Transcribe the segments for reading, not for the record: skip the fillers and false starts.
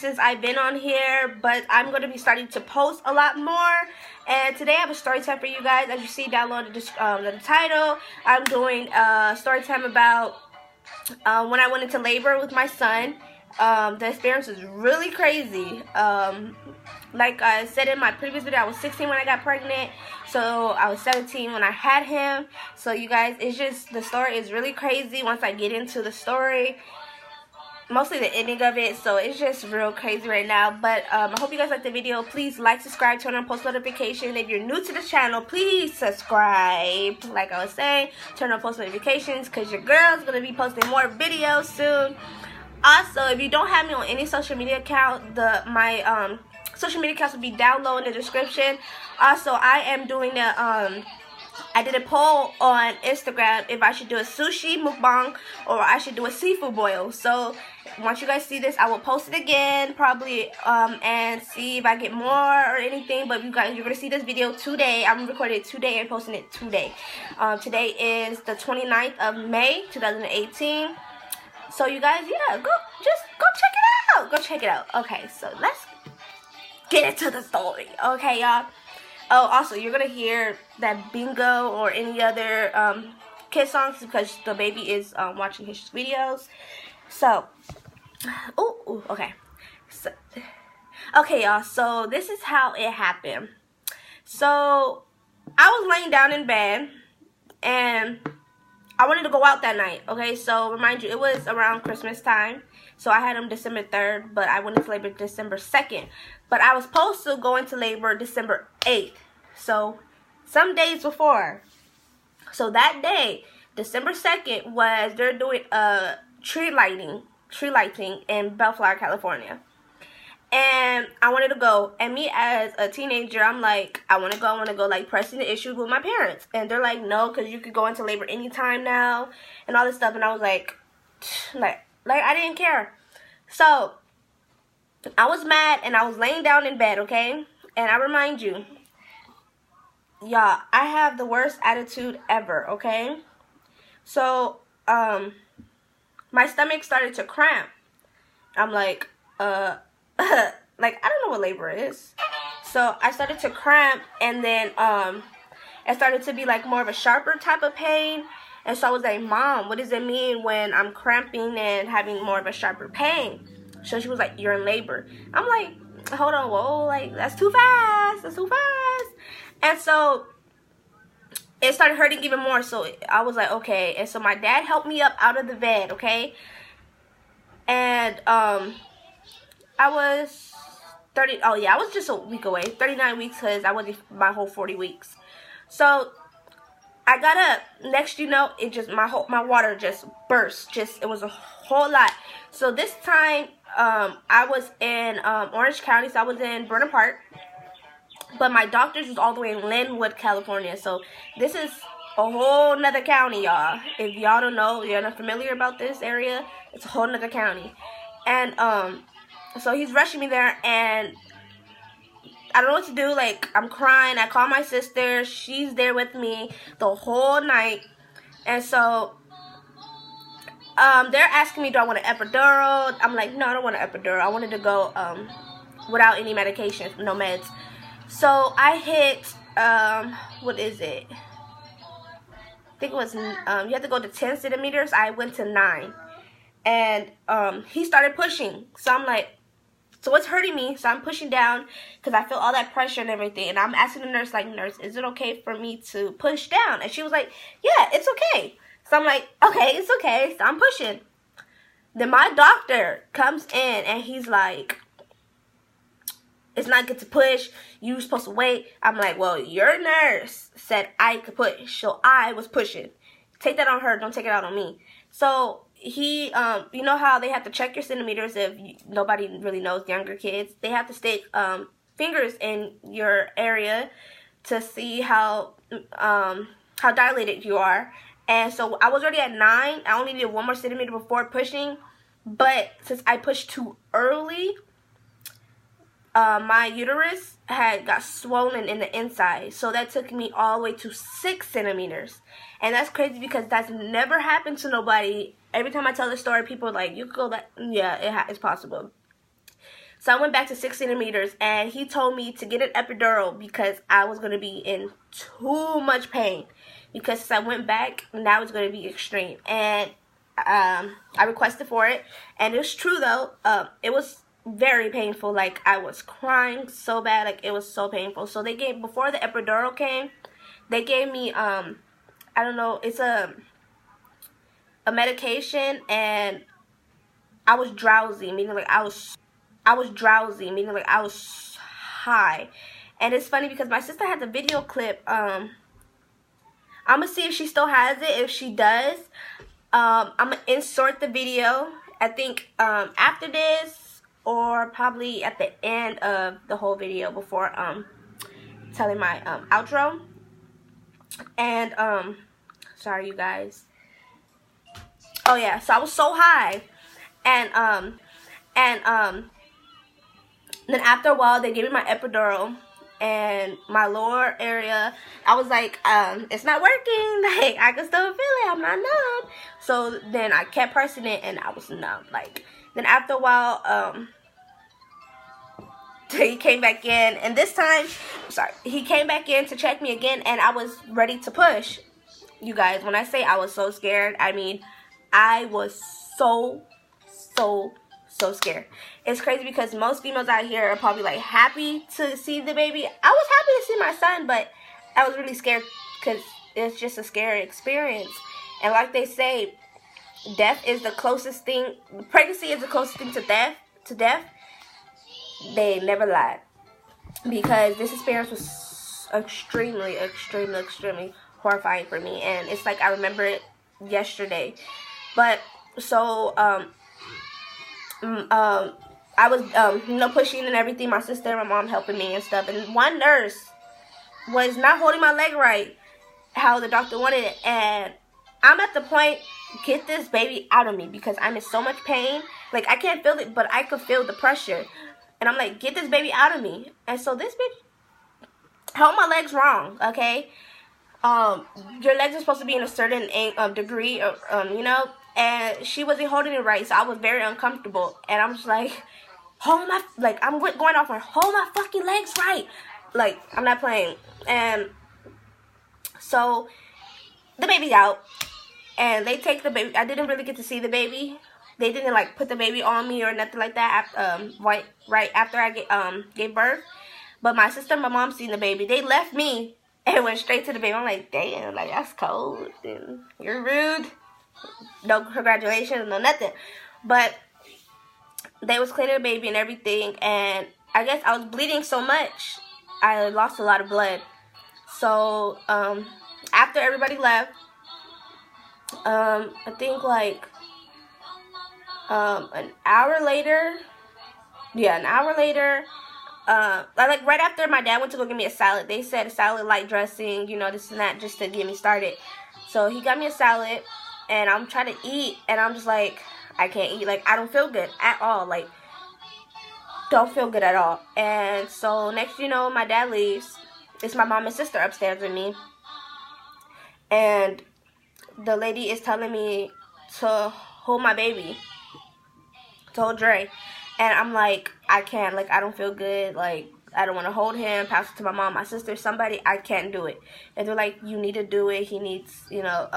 since I've been on here, but I'm going to be starting to post a lot more. And today I have a story time for you guys. As you see down below the title, I'm doing a story time about when I went into labor with my son. The experience was really crazy. Like I said in my previous video, I was 16 when I got pregnant, so I was 17 when I had him. So you guys, it's just, the story is really crazy once I get into the story, mostly the ending of it. So it's just real crazy right now. But I hope you guys like the video. Please like, subscribe, turn on post notifications. If you're new to the channel, please subscribe. Like I was saying, turn on post notifications because your girl's gonna be posting more videos soon. Also, if you don't have me on any social media account, my social media accounts will be down low in the description. Also, I am doing I did a poll on Instagram if I should do a sushi mukbang or I should do a seafood boil. So once you guys see this, I will post it again probably and see if I get more or anything. But you guys, you're gonna see this video today. I'm recording it today and posting it today. Today is the 29th of May 2018. So you guys, yeah, go check it out. Go check it out. Okay, so let's get into the story. Okay, y'all. Oh, also, you're gonna hear that bingo or any other kid songs because the baby is watching his videos. So, okay. So, okay, y'all. So this is how it happened. So I was laying down in bed and I wanted to go out that night. Okay, so remind you, it was around Christmas time. So I had him December 3rd, but I went into labor December 2nd. But I was supposed to go into labor December 8th. So some days before. So that day, December 2nd, they're doing a tree lighting in Bellflower, California. And I wanted to go. And me as a teenager, I'm like, I want to go, like pressing the issue with my parents. And they're like, no, because you could go into labor anytime now and all this stuff. And I was like I didn't care. So I was mad and I was laying down in bed, okay? And I remind you, y'all, I have the worst attitude ever, okay? So my stomach started to cramp. I'm like, like, I don't know what labor is. So I started to cramp, and then it started to be like more of a sharper type of pain. And so I was like, Mom, what does it mean when I'm cramping and having more of a sharper pain? So she was like, you're in labor. I'm like, hold on, whoa, like, that's too fast. That's too fast. And so it started hurting even more. So I was like, okay. And so my dad helped me up out of the bed, okay? And I was I was just a week away, 39 weeks, because I wasn't my whole 40 weeks. So I got up. Next, you know, it just, my water just burst. It was a whole lot. So this time, I was in Orange County, so I was in Burnham Park. But my doctor's was all the way in Linwood, California. So this is a whole nother county, y'all. If y'all don't know, you're not familiar about this area, it's a whole nother county. And so he's rushing me there, and I don't know what to do. Like, I'm crying. I call my sister. She's there with me the whole night. And so they're asking me, do I want an epidural? I'm like, no, I don't want an epidural. I wanted to go without any medications, no meds. So I hit, what is it? I think it was, you have to go to 10 centimeters. I went to 9. And he started pushing. So I'm like, so it's hurting me, so I'm pushing down because I feel all that pressure and everything. And I'm asking the nurse, like, nurse, is it okay for me to push down? And she was like, yeah, it's okay. So I'm like, okay, it's okay. So I'm pushing. Then my doctor comes in and he's like, it's not good to push. You're supposed to wait. I'm like, well, your nurse said I could push, so I was pushing. Take that on her. Don't take it out on me. So he, you know how they have to check your centimeters if nobody really knows, younger kids. They have to stick fingers in your area to see how dilated you are. And so I was already at 9. I only needed 1 more centimeter before pushing. But since I pushed too early, my uterus got swollen in the inside. So that took me all the way to 6 centimeters. And that's crazy because that's never happened to nobody. Every time I tell the story, people are like, you could go that, yeah, it's possible. So I went back to 6 centimeters, and he told me to get an epidural because I was going to be in too much pain. Because since I went back, now it's going to be extreme. And I requested for it, and it's true though. It was very painful. Like, I was crying so bad. Like, it was so painful. So they gave, before the epidural came, they gave me I don't know, it's a medication, and I was drowsy, meaning like I was drowsy, meaning like I was high. And it's funny because my sister has a video clip. I'm gonna see if she still has it. If she does, I'm gonna insert the video, I think after this, or probably at the end of the whole video before telling my outro. And sorry you guys. Oh yeah, so I was so high, and then after a while they gave me my epidural, and my lower area, I was like, it's not working. Like, I can still feel it. I'm not numb. So then I kept pressing it, and I was numb. Like, then after a while, he came back in, and this time, he came back in to check me again, and I was ready to push. You guys, when I say I was so scared, I mean, I was so scared. It's crazy because most females out here are probably like happy to see the baby. I was happy to see my son, but I was really scared because it's just a scary experience. And like they say, death is the closest thing, pregnancy is the closest thing to death. They never lied, because this experience was extremely horrifying for me, and it's like I remember it yesterday. But so I was pushing and everything, my sister and my mom helping me and stuff, and one nurse was not holding my leg right how the doctor wanted it, and I'm at the point, get this baby out of me, because I'm in so much pain. Like, I can't feel it, but I could feel the pressure, and I'm like, get this baby out of me. And so this bitch held my legs wrong, okay? Your legs are supposed to be in a certain degree, you know, and she wasn't holding it right, so I was very uncomfortable, and I'm just like, hold my, like, I'm going off her, hold my fucking legs right, like, I'm not playing. And so the baby's out, and they take the baby. I didn't really get to see the baby. They didn't like put the baby on me or nothing like that. Right after I gave birth, but my sister and my mom seen the baby. They left me and went straight to the baby. I'm like, damn, like, that's cold, and you're rude. No congratulations, no nothing. But they was cleaning the baby and everything, and I guess I was bleeding so much, I lost a lot of blood. So after everybody left, I think like an hour later, like right after my dad went to go get me a salad, they said a salad, light dressing, you know, this and that, just to get me started. So he got me a salad, and I'm trying to eat, and I'm just like, I can't eat. Like, I don't feel good at all. Like, don't feel good at all. And so next you know, my dad leaves. It's my mom and sister upstairs with me, and the lady is telling me to hold my baby, to hold Dre. And I'm like, I can't. Like, I don't feel good. Like, I don't want to hold him, pass it to my mom, my sister, somebody. I can't do it. And they're like, you need to do it. He needs, you know,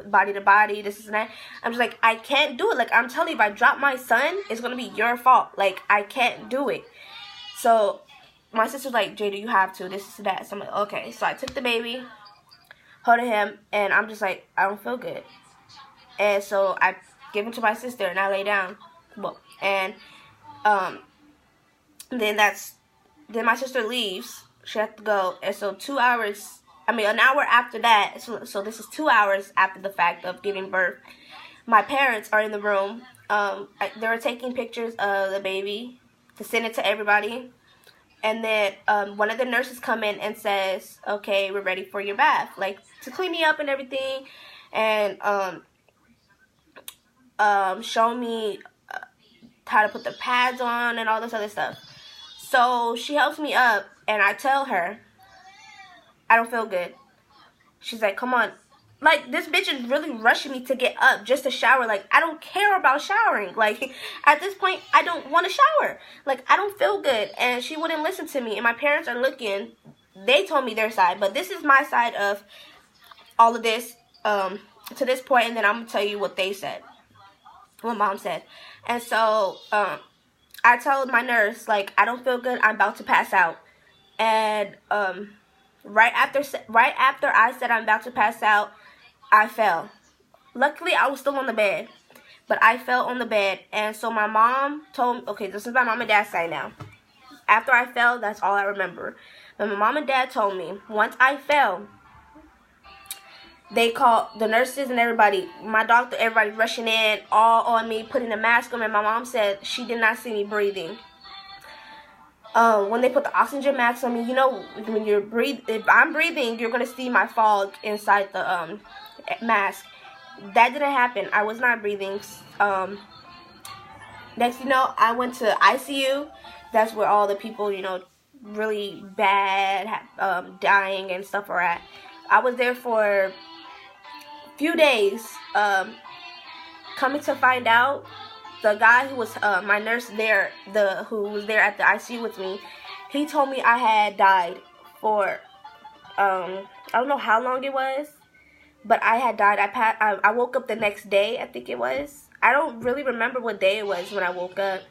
body to body, this and that. I'm just like, I can't do it. Like, I'm telling you, if I drop my son, it's going to be your fault. Like, I can't do it. So my sister's like, Jada, you have to, this and that. So I'm like, okay. So I took the baby, holding him, and I'm just like, I don't feel good. And so I give him to my sister, and I lay down. Well, and then my sister leaves. She had to go. And so an hour after that, so this is 2 hours after the fact of giving birth, my parents are in the room. They were taking pictures of the baby to send it to everybody. And then one of the nurses come in and says, okay, we're ready for your bath, like, to clean me up and everything, and show me how to put the pads on and all this other stuff. So she helps me up, and I tell her, I don't feel good. She's like, come on, like, this bitch is really rushing me to get up just to shower. Like, I don't care about showering. Like, at this point, I don't want to shower. Like, I don't feel good. And she wouldn't listen to me. And my parents are looking. They told me their side. But this is my side of all of this to this point. And then I'm going to tell you what they said. What Mom said. And so, I told my nurse, like, I don't feel good. I'm about to pass out. And, right after I said I'm about to pass out, I fell. Luckily, I was still on the bed, but I fell on the bed. And so my mom told me, okay, this is my mom and dad's side now. After I fell, that's all I remember. But my mom and dad told me, once I fell, they called the nurses and everybody, my doctor, everybody rushing in, all on me, putting a mask on me. And my mom said she did not see me breathing. When they put the oxygen mask on me, you know, when you're if I'm breathing, you're going to see my fog inside the mask. That didn't happen. I was not breathing. Next you know, I went to ICU. That's where all the people, you know, really bad, dying and stuff are at. I was there for a few days. Coming to find out, the guy who was my nurse there, who was there at the ICU with me, he told me I had died for I don't know how long it was, but I had died. I woke up the next day, I think it was. I don't really remember what day it was when I woke up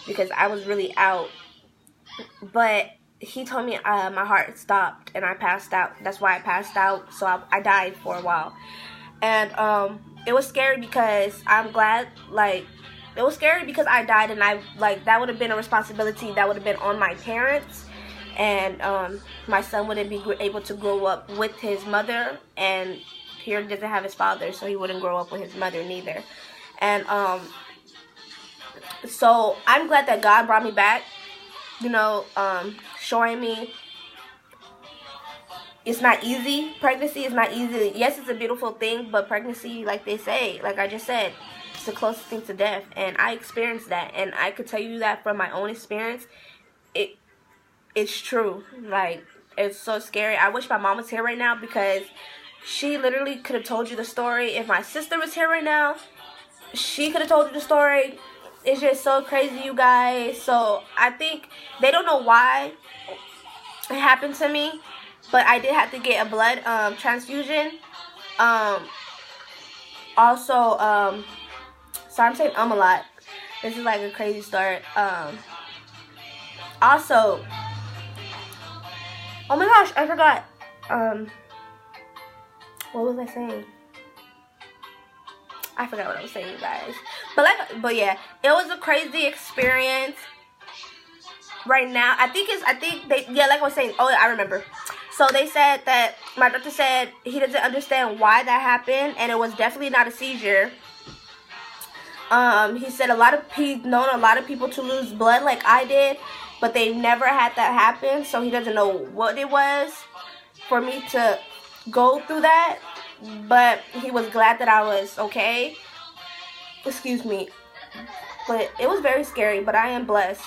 because I was really out. But he told me my heart stopped and I passed out. That's why I passed out. So I died for a while. And it was scary because I'm glad, like, it was scary because I died, and that would have been a responsibility that would have been on my parents, and my son wouldn't be able to grow up with his mother, and he doesn't have his father, so he wouldn't grow up with his mother neither. And so I'm glad that God brought me back, you know, showing me it's not easy. Pregnancy is not easy. Yes, it's a beautiful thing, but pregnancy, like they say, like I just said, it's the closest thing to death. And I experienced that. And I could tell you that from my own experience. It's true. Like, it's so scary. I wish my mom was here right now because she literally could have told you the story. If my sister was here right now, she could have told you the story. It's just so crazy, you guys. So I think they don't know why it happened to me, but I did have to get a blood transfusion. Also, so I'm saying a lot. This is like a crazy story. Also, oh my gosh, I forgot. What was I saying? I forgot what I was saying, you guys. But yeah, it was a crazy experience. Right now, I think like I was saying. Oh, I remember. So they said that my doctor said he doesn't understand why that happened, and it was definitely not a seizure. He said he's known a lot of people to lose blood like I did, but they never had that happen. So he doesn't know what it was for me to go through that. But he was glad that I was okay. Excuse me. But it was very scary. But I am blessed.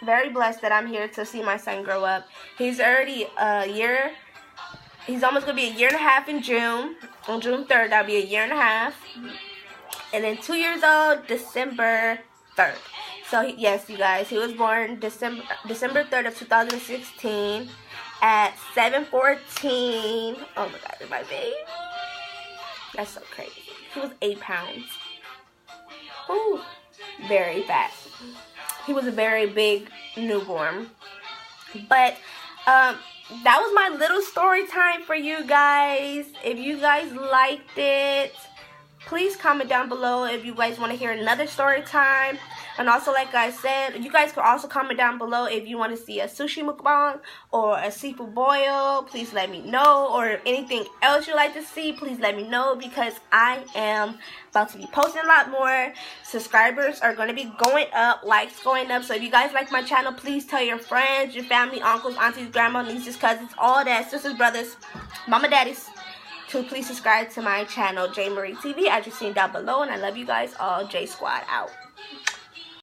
Very blessed that I'm here to see my son grow up. He's already a year. He's almost going to be a year and a half in June. On June 3rd, that'll be a year and a half. And then 2 years old, December 3rd. So, yes, you guys, he was born December 3rd of 2016 at 7:14. Oh, my God, my baby. That's so crazy. He was 8 pounds. Ooh, very fat. He was a very big newborn. But that was my little story time for you guys. If you guys liked it, please comment down below if you guys want to hear another story time. And also, like I said, you guys can also comment down below if you want to see a sushi mukbang or a seafood boil. Please let me know. Or anything else you'd like to see, please let me know, because I am about to be posting a lot more. Subscribers are going to be going up, likes going up. So if you guys like my channel, please tell your friends, your family, uncles, aunties, grandma, nieces, cousins, all that, sisters, brothers, mama, daddies, to please subscribe to my channel, J Marie TV, as you've seen down below. And I love you guys all. J Squad out.